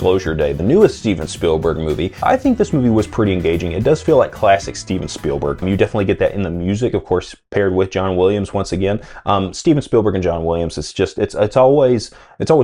Disclosure Day, the newest Steven Spielberg movie. I think this movie was pretty engaging. It does feel like classic Steven Spielberg. You definitely get that in the music, of course, paired with John Williams once again. Steven Spielberg and John Williams, it's always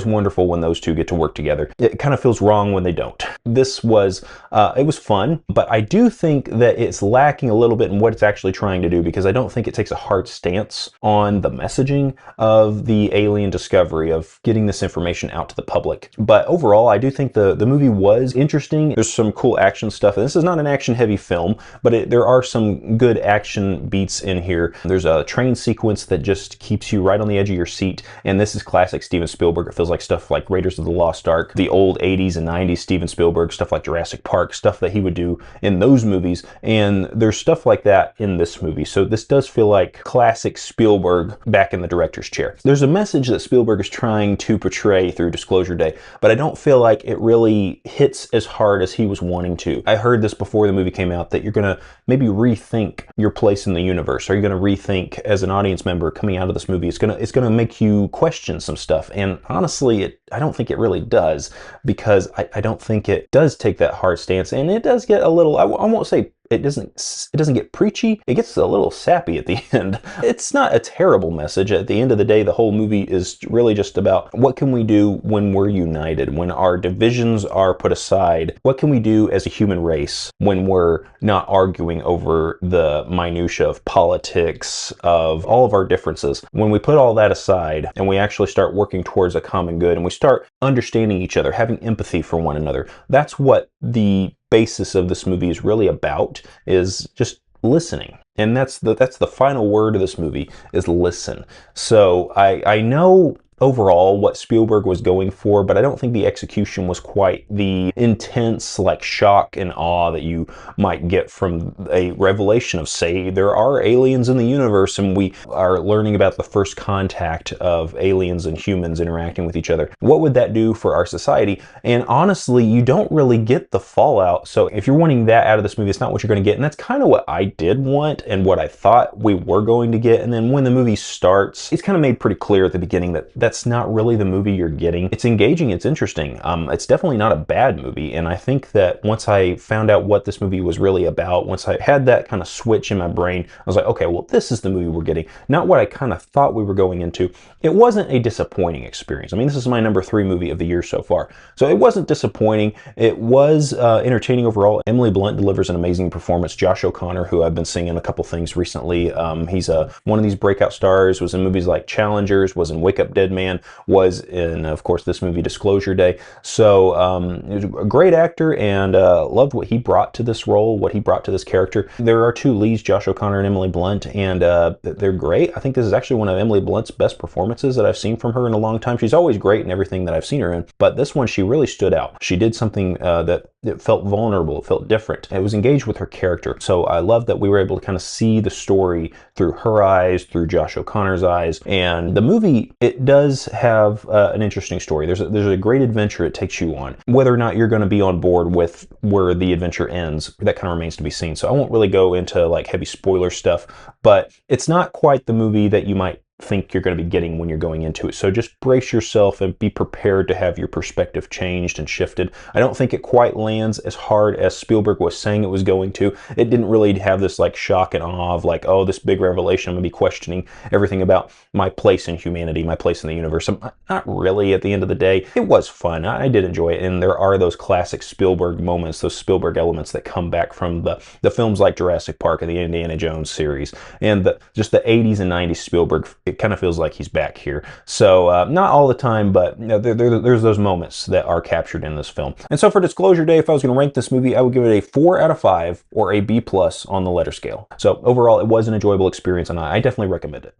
wonderful when those two get to work together. It kind of feels wrong when they don't. This was, it was fun, but I do think that it's lacking a little bit in what it's actually trying to do, because I don't think it takes a hard stance on the messaging of the alien discovery, of getting this information out to the public. But overall, I do think the movie was interesting. There's some cool action stuff. And this is not an action-heavy film, but there are some good action beats in here. There's a train sequence that just keeps you right on the edge of your seat, and this is classic Steven Spielberg. It feels like stuff like Raiders of the Lost Ark, the old 80s and 90s Steven Spielberg, stuff like Jurassic Park, stuff that he would do in those movies, and there's stuff like that in this movie. So this does feel like classic Spielberg back in the director's chair. There's a message that Spielberg is trying to portray through Disclosure Day, but I don't feel like it really hits as hard as he was wanting to. I heard this before the movie came out, that you're gonna maybe rethink your place in the universe. Are you gonna rethink as an audience member coming out of this movie? It's gonna make you question some stuff. And honestly, I don't think it really does, because I don't think it does take that hard stance, and it does get a little, I won't say it doesn't get preachy. It gets a little sappy at the end. It's not a terrible message. At the end of the day, the whole movie is really just about what can we do when we're united, when our divisions are put aside. What can we do as a human race when we're not arguing over the minutia of politics, of all of our differences? When we put all that aside and we actually start working towards a common good, and we start understanding each other, having empathy for one another. That's what the basis of this movie is really about, is just listening. And that's the final word of this movie, is listen. So I know overall what Spielberg was going for, but I don't think the execution was quite the intense, like, shock and awe that you might get from a revelation of, say, there are aliens in the universe and we are learning about the first contact of aliens and humans interacting with each other. What would that do for our society? And honestly, you don't really get the fallout. So if you're wanting that out of this movie, it's not what you're going to get. And that's kind of what I did want and what I thought we were going to get. And then when the movie starts, it's kind of made pretty clear at the beginning that that's not really the movie you're getting. It's engaging, it's interesting. It's definitely not a bad movie, and I think that once I found out what this movie was really about, once I had that kind of switch in my brain, I was like, okay, well, this is the movie we're getting, not what I kind of thought we were going into. It wasn't a disappointing experience. I mean, this is my number 3 movie of the year so far, so it wasn't disappointing. It was entertaining overall. Emily Blunt delivers an amazing performance. Josh O'Connor, who I've been seeing in a couple things recently, he's one of these breakout stars, was in movies like Challengers, was in Wake Up Dead Man, was in, of course, this movie Disclosure Day. So he was a great actor, and loved what he brought to this role, what he brought to this character. There are 2 leads, Josh O'Connor and Emily Blunt, and they're great. I think this is actually one of Emily Blunt's best performances that I've seen from her in a long time. She's always great in everything that I've seen her in, but this one, she really stood out. She did something that it felt vulnerable, it felt different. It was engaged with her character. So I love that we were able to kind of see the story through her eyes, through Josh O'Connor's eyes. And the movie, it does have an interesting story. There's a great adventure it takes you on. Whether or not you're going to be on board with where the adventure ends, that kind of remains to be seen. So I won't really go into like heavy spoiler stuff, but it's not quite the movie that you might think you're going to be getting when you're going into it. So just brace yourself and be prepared to have your perspective changed and shifted. I don't think it quite lands as hard as Spielberg was saying it was going to. It didn't really have this like shock and awe of like, oh, this big revelation, I'm going to be questioning everything about my place in humanity, my place in the universe. Not really at the end of the day. It was fun. I did enjoy it. And there are those classic Spielberg moments, those Spielberg elements that come back from the films like Jurassic Park and the Indiana Jones series. And just the 80s and 90s Spielberg, it kind of feels like he's back here. So not all the time, but you know, there's those moments that are captured in this film. And so for Disclosure Day, if I was going to rank this movie, I would give it a 4 out of 5 or a B+ on the letter scale. So overall, it was an enjoyable experience, and I definitely recommend it.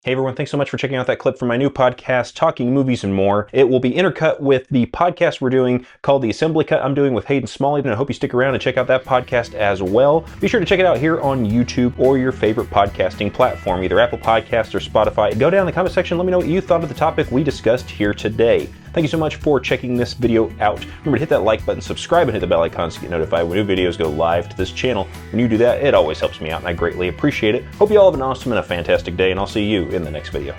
Hey everyone, thanks so much for checking out that clip from my new podcast, Talking Movies and More. It will be intercut with the podcast we're doing called The Assembly Cut I'm doing with Hayden Smalley, and I hope you stick around and check out that podcast as well. Be sure to check it out here on YouTube or your favorite podcasting platform, either Apple Podcasts or Spotify. Go down in the comment section, let me know what you thought of the topic we discussed here today. Thank you so much for checking this video out. Remember to hit that like button, subscribe, and hit the bell icon to get notified when new videos go live to this channel. When you do that, it always helps me out, and I greatly appreciate it. Hope you all have an awesome and a fantastic day, and I'll see you in the next video.